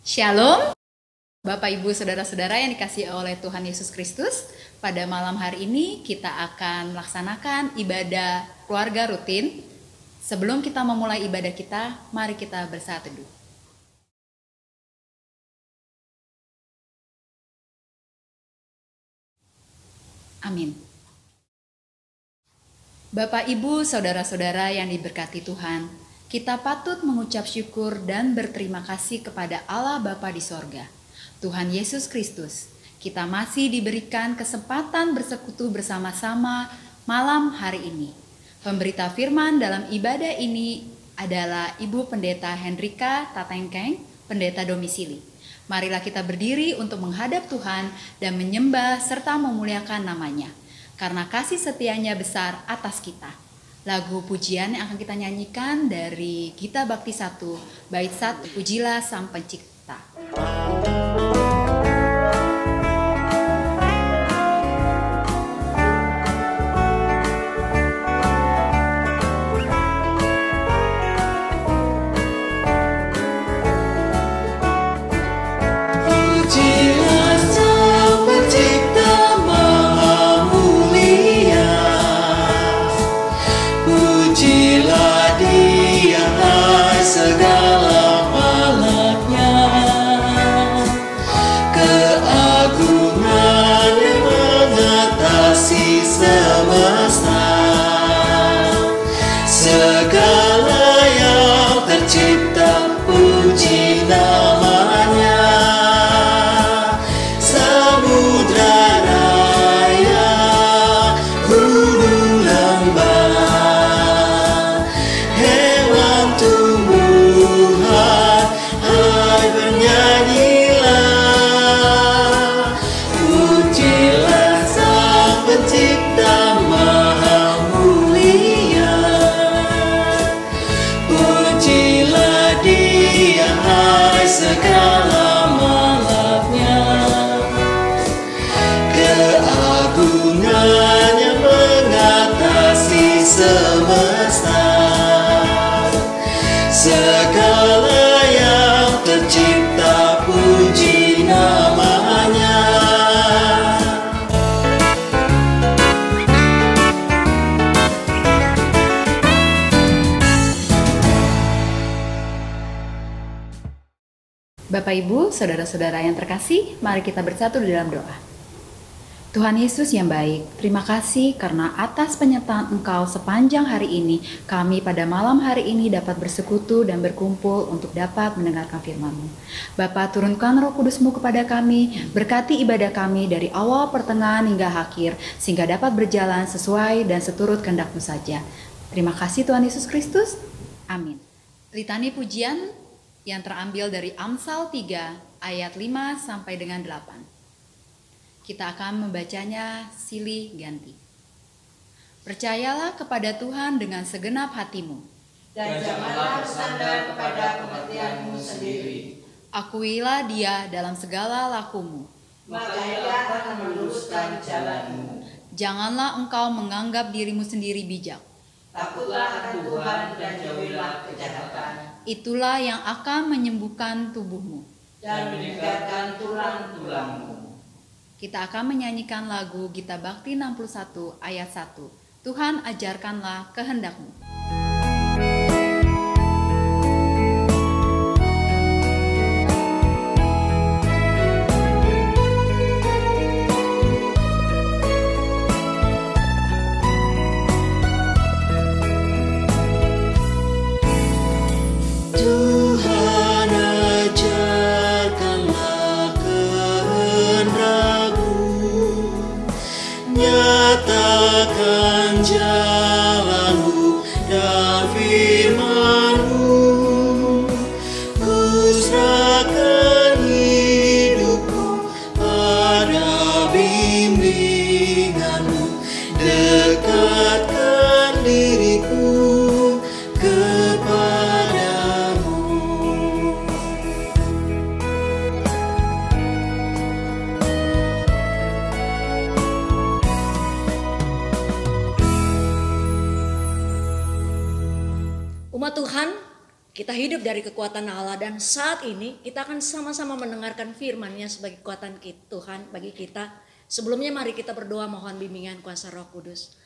Shalom, Bapak Ibu Saudara-saudara yang dikasihi oleh Tuhan Yesus Kristus. Pada malam hari ini kita akan melaksanakan ibadah keluarga rutin. Sebelum kita memulai ibadah kita, mari kita bersaat teduh. Amin. Bapak Ibu Saudara-saudara yang diberkati Tuhan, kita patut mengucap syukur dan berterima kasih kepada Allah Bapa di sorga, Tuhan Yesus Kristus. Kita masih diberikan kesempatan bersekutu bersama-sama malam hari ini. Pemberita firman dalam ibadah ini adalah Ibu Pendeta Hendrika Tatengkeng, Pendeta Domisili. Marilah kita berdiri untuk menghadap Tuhan dan menyembah serta memuliakan namanya, karena kasih setianya besar atas kita. Lagu pujian yang akan kita nyanyikan dari Gita Bakti 1, bait 1, Pujilah Sang Pencipta. Segala malaknya, keagungan yang mengatasi semesta, segala yang tercipta puji namanya, samudra raya, gunung lembah, hewan tumbuhan, hai bernyanyilah, pujilah Sang Pencipta Maha Mulia, pujilah Dia hai segala malaknya, keagungannya mengatasi semesta, segala yang tercipta puji namanya. Bapak Ibu, Saudara-saudara yang terkasih, mari kita bersatu di dalam doa. Tuhan Yesus yang baik, terima kasih karena atas penyertaan Engkau sepanjang hari ini, kami pada malam hari ini dapat bersekutu dan berkumpul untuk dapat mendengarkan firman-Mu. Bapa, turunkan Roh Kudus-Mu kepada kami, berkati ibadah kami dari awal, pertengahan, hingga akhir, sehingga dapat berjalan sesuai dan seturut kehendak-Mu saja. Terima kasih Tuhan Yesus Kristus. Amin. Litani pujian yang terambil dari Amsal 3 ayat 5 sampai dengan 8. Kita akan membacanya silih ganti. Percayalah kepada Tuhan dengan segenap hatimu, dan janganlah bersandar kepada pengertianmu sendiri. Akuilah Dia dalam segala lakumu, Maka Ia akan meluruskan jalanmu. Janganlah engkau menganggap dirimu sendiri bijak. Takutlah akan Tuhan dan jauhilah kejahatan, Itulah yang akan menyembuhkan tubuhmu. dan menyegarkan tulang-tulangmu. Kita akan menyanyikan lagu Gita Bakti 61 ayat 1. Tuhan ajarkanlah kehendak-Mu. Tuhan ajarkanlah kehendak-Mu, nyatakan jalan-Mu dan firman-Mu, ku serahkan hidupku pada bimbingan-Mu, dekatkan diriku kepadamu. Umat Tuhan, Kita hidup dari kekuatan Allah, dan saat ini kita akan sama-sama mendengarkan firman-Nya sebagai kekuatan Tuhan bagi kita. Sebelumnya mari kita berdoa mohon bimbingan kuasa Roh Kudus.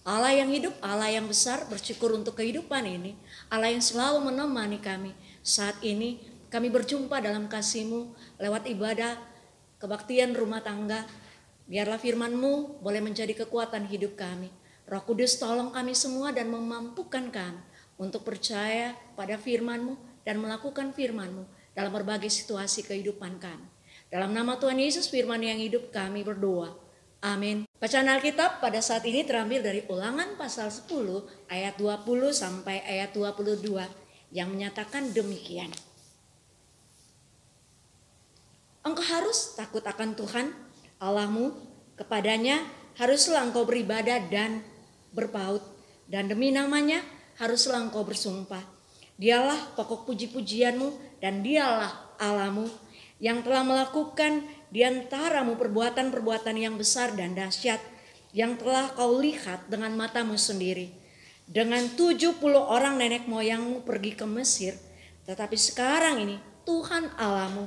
Allah yang hidup, Allah yang besar, bersyukur untuk kehidupan ini. Allah yang selalu menemani kami. Saat ini kami berjumpa dalam kasih-Mu lewat ibadah, kebaktian rumah tangga. Biarlah firman-Mu boleh menjadi kekuatan hidup kami. Roh Kudus tolong kami semua dan memampukan kami untuk percaya pada firman-Mu dan melakukan firman-Mu dalam berbagai situasi kehidupan kami. Dalam nama Tuhan Yesus firman yang hidup kami berdoa. Amin. Bacaan Alkitab pada saat ini terambil dari Ulangan pasal 10 ayat 20 sampai ayat 22 yang menyatakan demikian. Engkau harus takut akan Tuhan Allahmu, kepadanya haruslah engkau beribadah dan berpaut, dan demi namanya haruslah engkau bersumpah. Dialah pokok puji-pujianmu dan dialah Allahmu yang telah melakukan di antaramu perbuatan-perbuatan yang besar dan dahsyat yang telah kau lihat dengan matamu sendiri. Dengan 70 orang nenek moyangmu pergi ke Mesir, tetapi sekarang ini Tuhan Allahmu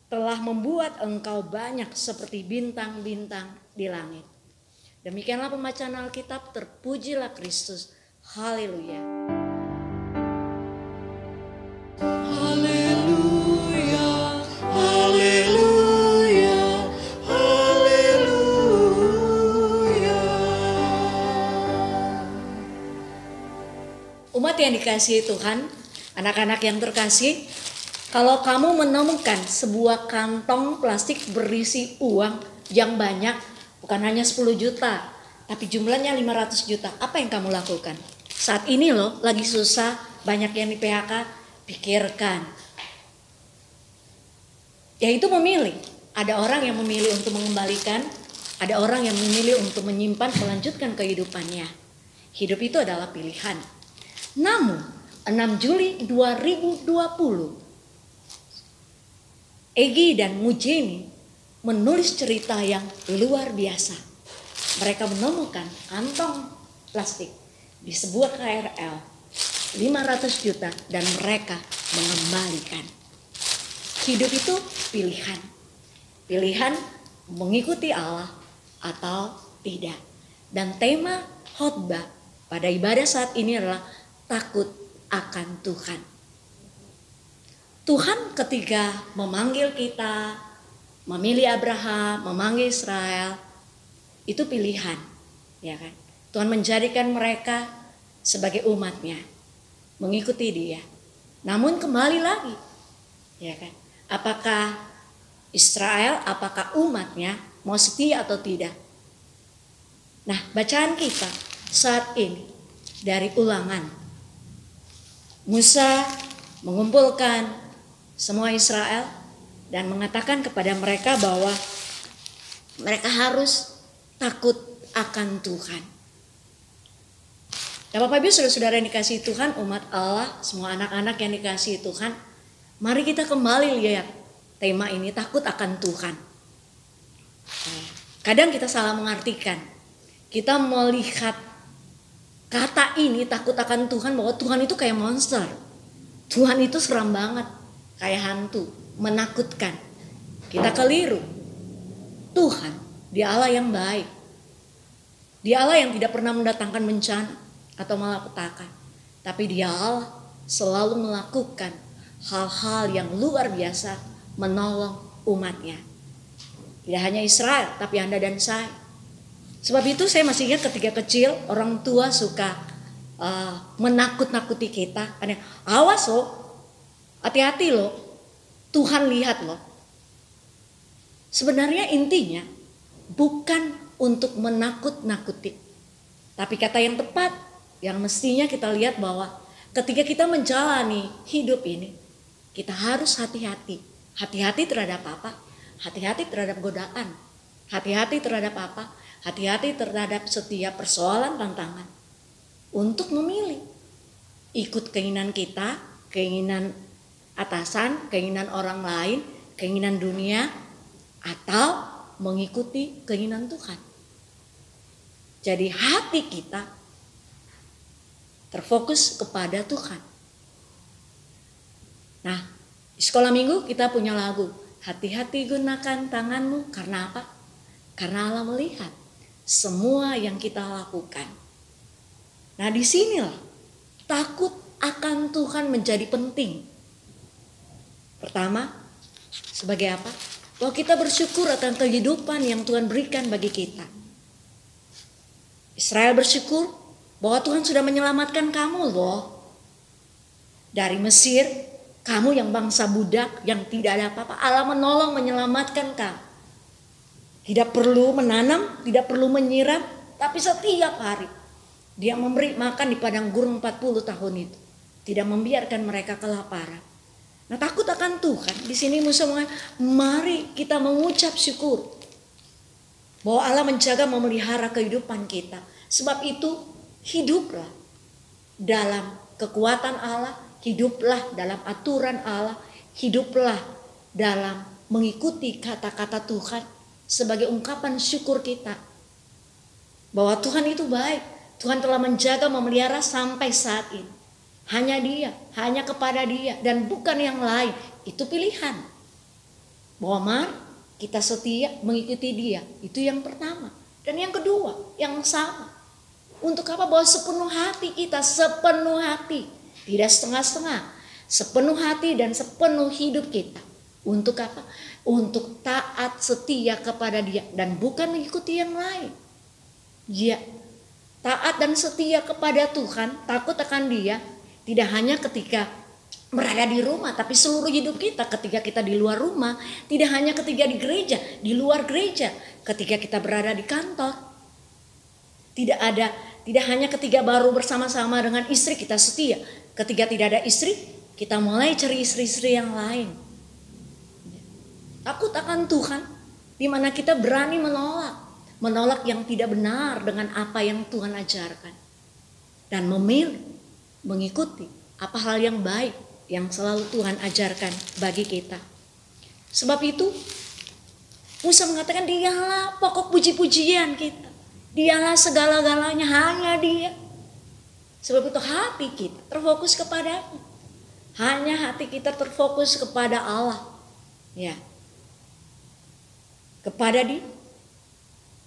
telah membuat engkau banyak seperti bintang-bintang di langit. Demikianlah pembacaan Alkitab, terpujilah Kristus. Haleluya. Haleluya, haleluya, haleluya. Umat yang dikasihi Tuhan, anak-anak yang terkasih, kalau kamu menemukan sebuah kantong plastik berisi uang yang banyak, bukan hanya 10 juta, tapi jumlahnya 500 juta, apa yang kamu lakukan? Saat ini loh, lagi susah, banyak yang di PHK, pikirkan. Yaitu memilih. Ada orang yang memilih untuk mengembalikan, ada orang yang memilih untuk menyimpan, melanjutkan kehidupannya. Hidup itu adalah pilihan. Namun, 6 Juli 2020, Egi dan Mujeni menulis cerita yang luar biasa. Mereka menemukan kantong plastik di sebuah KRL 500 juta dan mereka mengembalikan. Hidup itu pilihan. Pilihan mengikuti Allah atau tidak. Dan tema khotbah pada ibadah saat ini adalah takut akan Tuhan. Tuhan ketika memanggil kita, memilih Abraham, memanggil Israel, itu pilihan, ya kan? Tuhan menjadikan mereka sebagai umatnya, mengikuti Dia. Namun kembali lagi, ya kan? Apakah Israel, apakah umatnya mau setia atau tidak? Nah, bacaan kita saat ini dari Ulangan. Musa mengumpulkan semua Israel dan mengatakan kepada mereka bahwa mereka harus takut akan Tuhan. Dan Bapak Ibu saudara-saudara yang dikasihi Tuhan, umat Allah, semua anak-anak yang dikasihi Tuhan, mari kita kembali lihat tema ini, takut akan Tuhan. Kadang kita salah mengartikan. Kita melihat kata ini, takut akan Tuhan, bahwa Tuhan itu kayak monster. Tuhan itu seram banget, kayak hantu, menakutkan. Kita keliru. Tuhan, Dia Allah yang baik. Dia Allah yang tidak pernah mendatangkan bencana atau malapetaka. Tapi Dia Allah selalu melakukan hal-hal yang luar biasa menolong umatnya. Tidak hanya Israel, tapi Anda dan saya. Sebab itu saya masih ingat ketika kecil orang tua suka menakut-nakuti kita. Awas loh, hati-hati loh, Tuhan lihat loh. Sebenarnya intinya bukan untuk menakut-nakuti. Tapi kata yang tepat yang mestinya kita lihat bahwa ketika kita menjalani hidup ini, kita harus hati-hati. Hati-hati terhadap apa? Hati-hati terhadap godaan. Hati-hati terhadap apa? Hati-hati terhadap setiap persoalan, tantangan. Untuk memilih. Ikut keinginan kita, keinginan atasan, keinginan orang lain, keinginan dunia, atau mengikuti keinginan Tuhan. Jadi hati kita terfokus kepada Tuhan. Nah, di sekolah minggu kita punya lagu, hati-hati gunakan tanganmu, karena apa? Karena Allah melihat semua yang kita lakukan. Nah, disinilah takut akan Tuhan menjadi penting. Pertama, sebagai apa? Bahwa kita bersyukur akan kehidupan yang Tuhan berikan bagi kita. Israel bersyukur bahwa Tuhan sudah menyelamatkan kamu loh. Dari Mesir, kamu yang bangsa budak yang tidak ada apa-apa, Allah menolong menyelamatkan kamu. Tidak perlu menanam, tidak perlu menyiram, tapi setiap hari Dia memberi makan di padang gurun 40 tahun itu. Tidak membiarkan mereka kelaparan. Nah, takut akan Tuhan. Di sini Musa mengatakan, mari kita mengucap syukur bahwa Allah menjaga memelihara kehidupan kita. Sebab itu hiduplah dalam kekuatan Allah, hiduplah dalam aturan Allah, hiduplah dalam mengikuti kata-kata Tuhan sebagai ungkapan syukur kita. Bahwa Tuhan itu baik, Tuhan telah menjaga memelihara sampai saat ini. Hanya Dia, hanya kepada Dia dan bukan yang lain. Itu pilihan. Bahwa mari kita setia mengikuti Dia. Itu yang pertama. Dan yang kedua, yang sama. Untuk apa? Bahwa sepenuh hati kita, sepenuh hati. Tidak setengah-setengah. Sepenuh hati dan sepenuh hidup kita. Untuk apa? Untuk taat setia kepada Dia. Dan bukan mengikuti yang lain. Ya, taat dan setia kepada Tuhan, takut akan Dia. Tidak hanya ketika berada di rumah, tapi seluruh hidup kita ketika kita di luar rumah. Tidak hanya ketika di gereja, di luar gereja, ketika kita berada di kantor. Tidak hanya ketika baru bersama-sama dengan istri kita setia. Ketika tidak ada istri, kita mulai cari istri-istri yang lain. Takut akan Tuhan, di mana kita berani menolak yang tidak benar dengan apa yang Tuhan ajarkan. Dan memilih mengikuti apa hal yang baik yang selalu Tuhan ajarkan bagi kita. Sebab itu Musa mengatakan Dialah pokok puji-pujian kita. Dialah segala-galanya, hanya Dia. Sebab itu hati kita terfokus kepada-Nya. Hanya hati kita terfokus kepada Allah. Ya. Kepada Dia.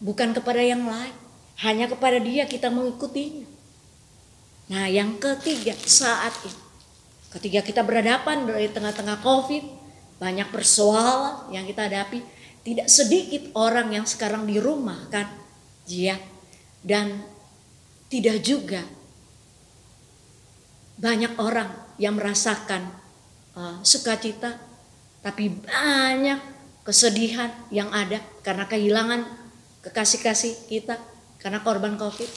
Bukan kepada yang lain. Hanya kepada Dia kita mengikutinya. Nah, yang ketiga, saat ini ketika kita berhadapan dari tengah-tengah COVID, banyak persoalan yang kita hadapi, tidak sedikit orang yang sekarang di rumah kan, ya, dan tidak juga banyak orang yang merasakan sukacita, tapi banyak kesedihan yang ada karena kehilangan kekasih-kasih kita karena korban COVID.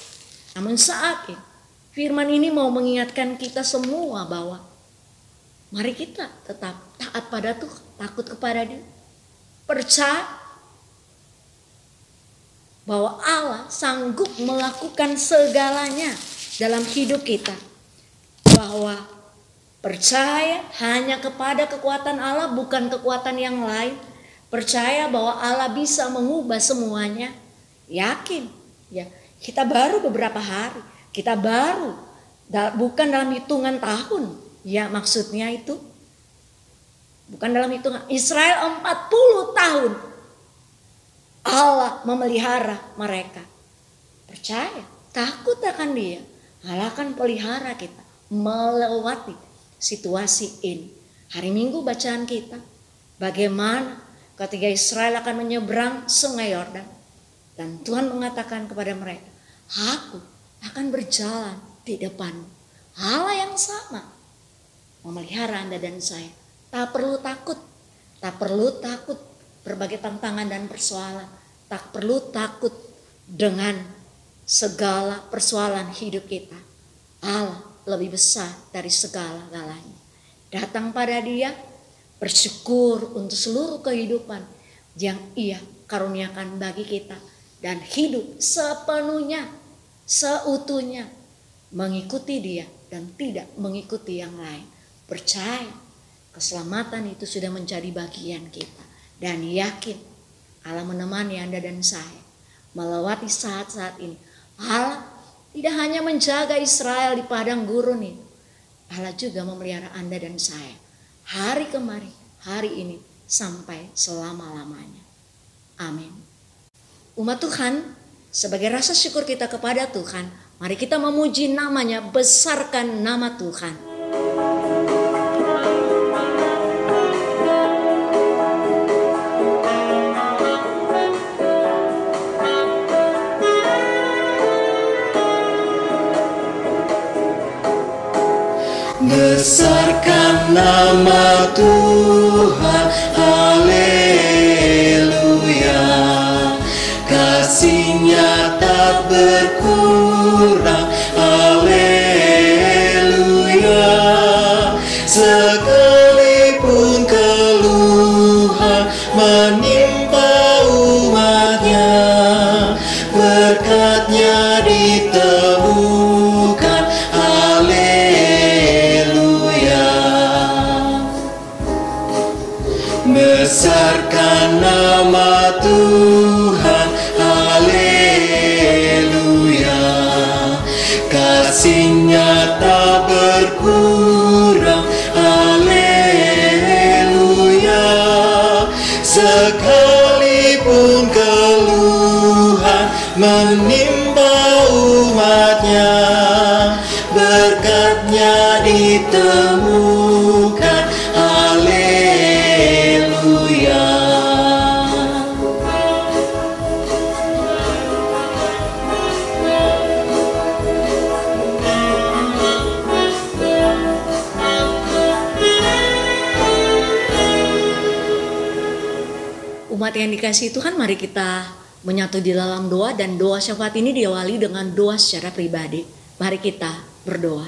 Namun saat ini firman ini mau mengingatkan kita semua bahwa mari kita tetap taat pada Tuhan, takut kepada Dia. Percaya bahwa Allah sanggup melakukan segalanya dalam hidup kita. Bahwa percaya hanya kepada kekuatan Allah, bukan kekuatan yang lain. Percaya bahwa Allah bisa mengubah semuanya. Yakin, ya. Kita baru beberapa hari. Kita baru, bukan dalam hitungan tahun. Ya, maksudnya itu bukan dalam hitungan. Israel 40 tahun Allah memelihara mereka. Percaya, takut akan Dia. Allah akan pelihara kita melewati situasi ini. Hari Minggu bacaan kita, bagaimana ketika Israel akan menyeberang sungai Yordan. Dan Tuhan mengatakan kepada mereka, Aku akan berjalan di depan. Allah yang sama memelihara Anda dan saya. Tak perlu takut. Tak perlu takut berbagai tantangan dan persoalan. Tak perlu takut dengan segala persoalan hidup kita. Allah lebih besar dari segala-galanya. Datang pada Dia, bersyukur untuk seluruh kehidupan yang Ia karuniakan bagi kita. Dan hidup sepenuhnya, seutuhnya mengikuti Dia dan tidak mengikuti yang lain. Percaya keselamatan itu sudah menjadi bagian kita. Dan yakin Allah menemani Anda dan saya melewati saat-saat ini. Allah tidak hanya menjaga Israel di padang gurun itu. Allah juga memelihara Anda dan saya. hari kemarin, hari ini, sampai selama-lamanya. Amin. Umat Tuhan, sebagai rasa syukur kita kepada Tuhan, mari kita memuji namanya, besarkan nama Tuhan. Besarkan nama Tuhan, haleluya. Kasih-Nya tak berkurang, haleluya. Sekalipun keluhan menimpa umat-Nya, berkat-Nya ditemukan, haleluya. Besarkan nama Tuhan, haleluya. Kasih-Nya tak berkurang, haleluya. Sekalipun keluhan menimpa umat-Nya, berkat-Nya ditemukan, haleluya. Umat yang dikasihi Tuhan, mari kita menyatu di dalam doa, dan doa syafaat ini diawali dengan doa secara pribadi. Mari kita berdoa.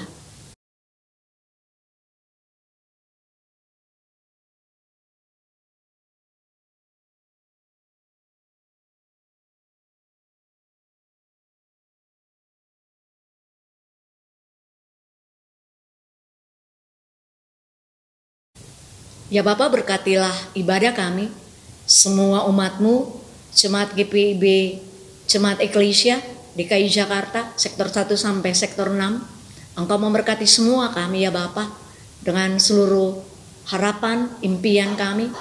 Ya Bapa, berkatilah ibadah kami, semua umat-Mu, Jemaat GPIB, Jemaat Eklesia, DKI Jakarta, sektor 1 sampai sektor 6. Engkau memberkati semua kami ya Bapa, dengan seluruh harapan, impian kami,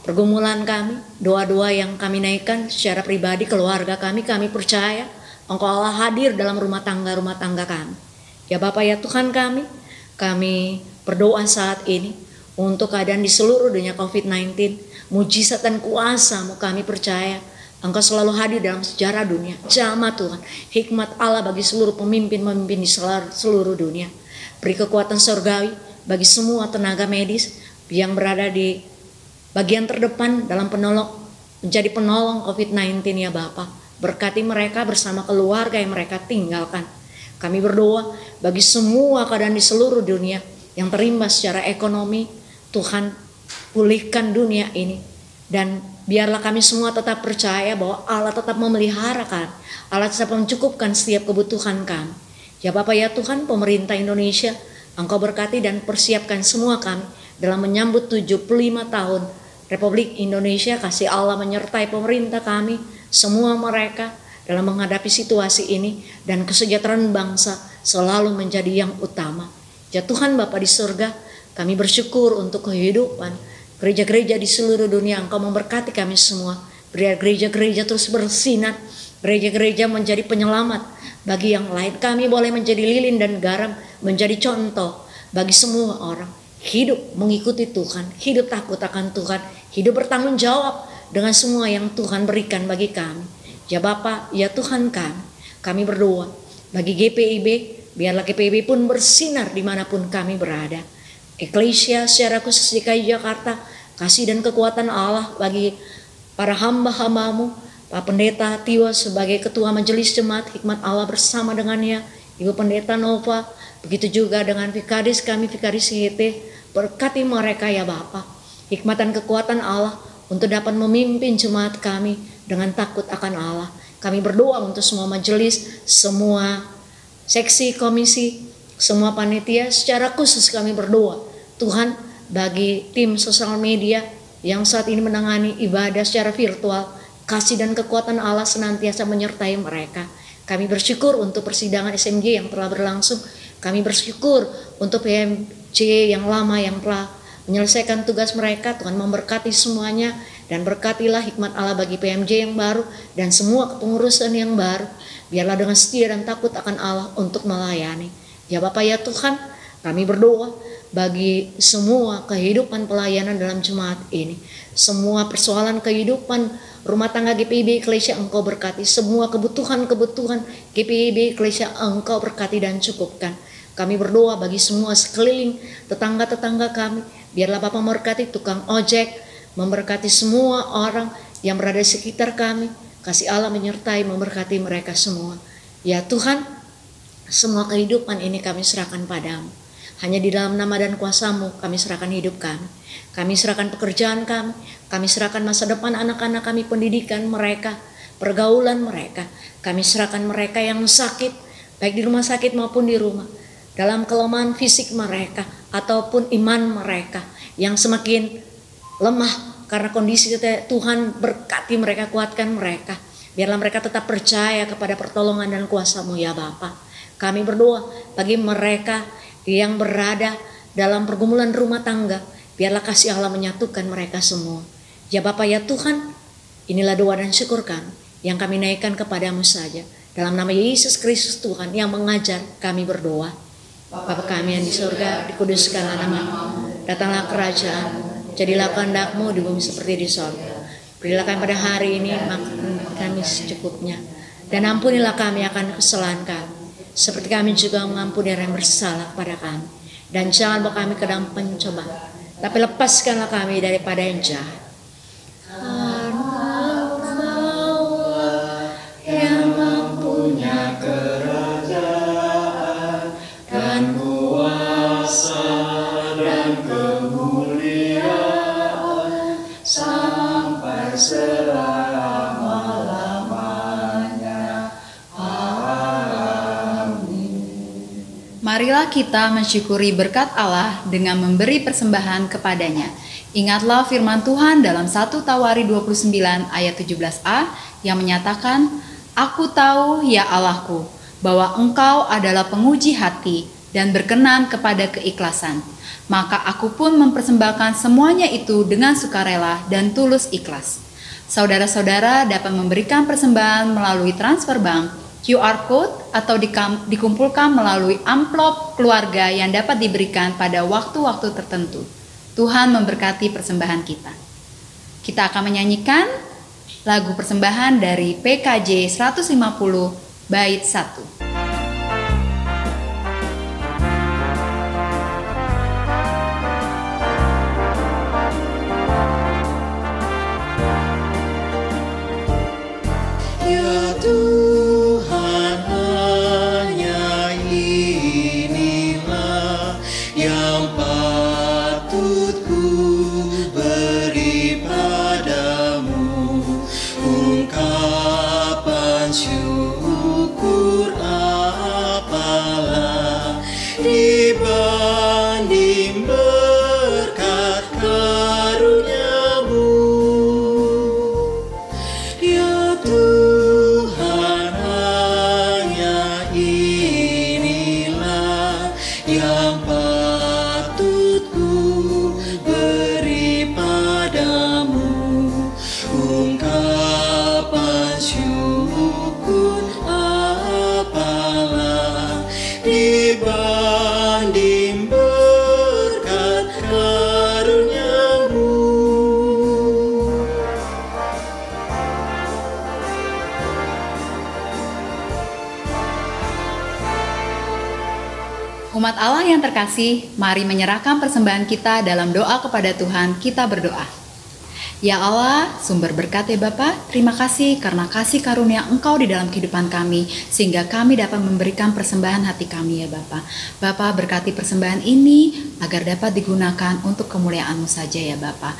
pergumulan kami, doa-doa yang kami naikkan secara pribadi, keluarga kami percaya Engkau Allah hadir dalam rumah tangga kami. Ya Bapa ya Tuhan kami berdoa saat ini untuk keadaan di seluruh dunia COVID-19, mujizat dan kuasa-Mu kami percaya Engkau selalu hadir dalam sejarah dunia. Jamah Tuhan, hikmat Allah bagi seluruh pemimpin-pemimpin di seluruh dunia. Beri kekuatan surgawi bagi semua tenaga medis yang berada di bagian terdepan dalam menjadi penolong COVID-19 ya Bapa. Berkati mereka bersama keluarga yang mereka tinggalkan. Kami berdoa bagi semua keadaan di seluruh dunia yang terimbas secara ekonomi. Tuhan, pulihkan dunia ini, dan biarlah kami semua tetap percaya bahwa Allah tetap memelihara kami, Allah tetap mencukupkan setiap kebutuhan kami. Ya Bapa ya Tuhan, pemerintah Indonesia, Engkau berkati dan persiapkan semua kami dalam menyambut 75 tahun Republik Indonesia. Kasih Allah menyertai pemerintah kami, semua mereka dalam menghadapi situasi ini, dan kesejahteraan bangsa selalu menjadi yang utama. Ya Tuhan Bapa di surga, kami bersyukur untuk kehidupan gereja-gereja di seluruh dunia. Engkau memberkati kami semua. Biar gereja-gereja terus bersinar. Gereja-gereja menjadi penyelamat bagi yang lain. Kami boleh menjadi lilin dan garam, menjadi contoh bagi semua orang. Hidup mengikuti Tuhan, hidup takut akan Tuhan, hidup bertanggung jawab dengan semua yang Tuhan berikan bagi kami. Ya Bapa, ya Tuhan kami berdoa bagi GPIB, biarlah GPIB pun bersinar dimanapun kami berada. Eklesia secara khusus DKI Jakarta, kasih dan kekuatan Allah bagi para hamba-hamba-Mu, Pak Pendeta Tio sebagai Ketua Majelis Jemaat, hikmat Allah bersama dengannya, Ibu Pendeta Nova, begitu juga dengan Vikaris kami, Vikaris YT, berkati mereka ya Bapa, hikmat dan kekuatan Allah untuk dapat memimpin jemaat kami dengan takut akan Allah. Kami berdoa untuk semua majelis, semua seksi, komisi, semua panitia, secara khusus kami berdoa Tuhan bagi tim sosial media yang saat ini menangani ibadah secara virtual, kasih dan kekuatan Allah senantiasa menyertai mereka. Kami bersyukur untuk persidangan SMJ yang telah berlangsung. Kami bersyukur untuk PMJ yang lama yang telah menyelesaikan tugas mereka. Tuhan memberkati semuanya, dan berkatilah hikmat Allah bagi PMJ yang baru dan semua kepengurusan yang baru. Biarlah dengan setia dan takut akan Allah untuk melayani. Ya Bapa ya Tuhan, kami berdoa bagi semua kehidupan pelayanan dalam jemaat ini. Semua persoalan kehidupan rumah tangga GPIB Eklesia Engkau berkati. Semua kebutuhan-kebutuhan GPIB Eklesia Engkau berkati dan cukupkan. Kami berdoa bagi semua sekeliling tetangga-tetangga kami. Biarlah Bapa memberkati tukang ojek, memberkati semua orang yang berada di sekitar kami. Kasih Allah menyertai memberkati mereka semua. Ya Tuhan, semua kehidupan ini kami serahkan padamu. Hanya di dalam nama dan kuasa-Mu kami serahkan hidup kami. Kami serahkan pekerjaan kami serahkan masa depan anak-anak kami, pendidikan mereka, pergaulan mereka. Kami serahkan mereka yang sakit, baik di rumah sakit maupun di rumah. Dalam kelemahan fisik mereka ataupun iman mereka yang semakin lemah karena kondisi Tuhan, berkati mereka, kuatkan mereka. Biarlah mereka tetap percaya kepada pertolongan dan kuasa-Mu ya Bapa. Kami berdoa bagi mereka yang berada dalam pergumulan rumah tangga. Biarlah kasih Allah menyatukan mereka semua. Ya Bapa ya Tuhan, inilah doa dan syukur kami yang kami naikkan kepadamu saja. Dalam nama Yesus Kristus Tuhan yang mengajar kami berdoa. Bapa kami yang di surga, dikuduskanlah nama-Mu. Datanglah kerajaan, jadilah kehendak-Mu di bumi seperti di surga. Berilah kami pada hari ini makan kami secukupnya. Dan ampunilah kami akan kesalahan kami, seperti kami juga mengampuni orang yang bersalah kepada kami. Dan jangan bawa kami ke dalam pencobaan, tapi lepaskanlah kami daripada yang jahat. Karena Engkau yang mempunyai kerajaan dan kuasa dan kemuliaan sampai selama-lamanya. Marilah kita mensyukuri berkat Allah dengan memberi persembahan kepadanya. Ingatlah firman Tuhan dalam 1 Tawari 29 ayat 17a yang menyatakan, Aku tahu ya Allahku, bahwa Engkau adalah penguji hati dan berkenan kepada keikhlasan. Maka aku pun mempersembahkan semuanya itu dengan sukarela dan tulus ikhlas. Saudara-saudara dapat memberikan persembahan melalui transfer bank, QR code, atau dikumpulkan melalui amplop keluarga yang dapat diberikan pada waktu-waktu tertentu. Tuhan memberkati persembahan kita. Kita akan menyanyikan lagu persembahan dari PKJ 150 bait 1. Umat Allah yang terkasih, mari menyerahkan persembahan kita dalam doa kepada Tuhan. Kita berdoa. Ya Allah, sumber berkat ya Bapa, terima kasih karena kasih karunia Engkau di dalam kehidupan kami, sehingga kami dapat memberikan persembahan hati kami ya Bapa. Bapa, berkati persembahan ini agar dapat digunakan untuk kemuliaan-Mu saja ya Bapa.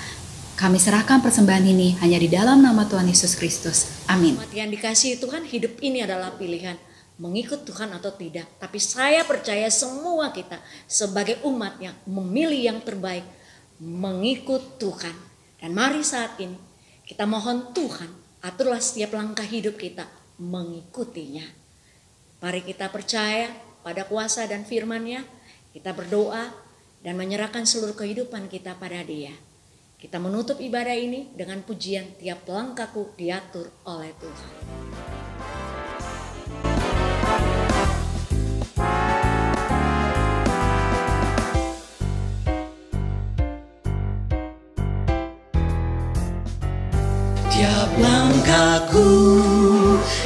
Kami serahkan persembahan ini hanya di dalam nama Tuhan Yesus Kristus. Amin. Yang dikasihi Tuhan, hidup ini adalah pilihan. Mengikut Tuhan atau tidak. Tapi saya percaya semua kita sebagai umat yang memilih yang terbaik, mengikut Tuhan. Dan mari saat ini kita mohon Tuhan, aturlah setiap langkah hidup kita mengikutinya. Mari kita percaya pada kuasa dan firman-Nya. Kita berdoa, dan menyerahkan seluruh kehidupan kita pada Dia. Kita menutup ibadah ini dengan pujian tiap langkahku diatur oleh Tuhan. Tiap langkahku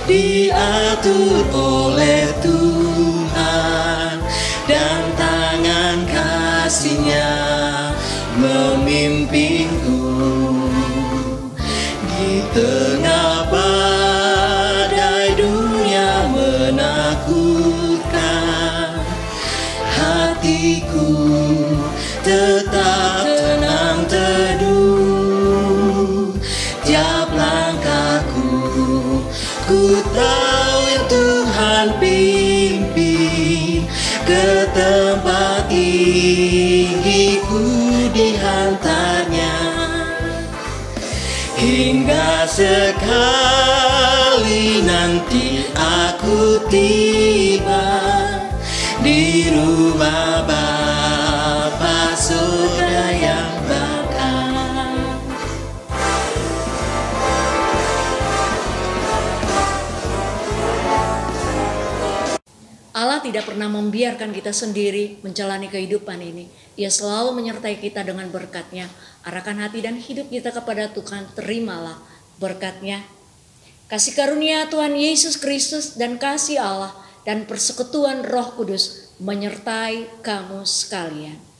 diatur oleh Tuhan, dan tangan kasih-Nya memimpinku. Di tengah badai dunia menakutkan, hatiku tetap tenang teduh. Tiap langkahku, ku tahu yang Tuhan pimpin ke tempat tinggi-Ku dihantarnya. Hingga sekali nanti aku tiba di rumah Bapa surga yang bakal. Allah tidak pernah membiarkan kita sendiri menjalani kehidupan ini. Ia selalu menyertai kita dengan berkat-Nya. Arahkan hati dan hidup kita kepada Tuhan, terimalah berkat-Nya. Kasih karunia Tuhan Yesus Kristus dan kasih Allah dan persekutuan Roh Kudus menyertai kamu sekalian.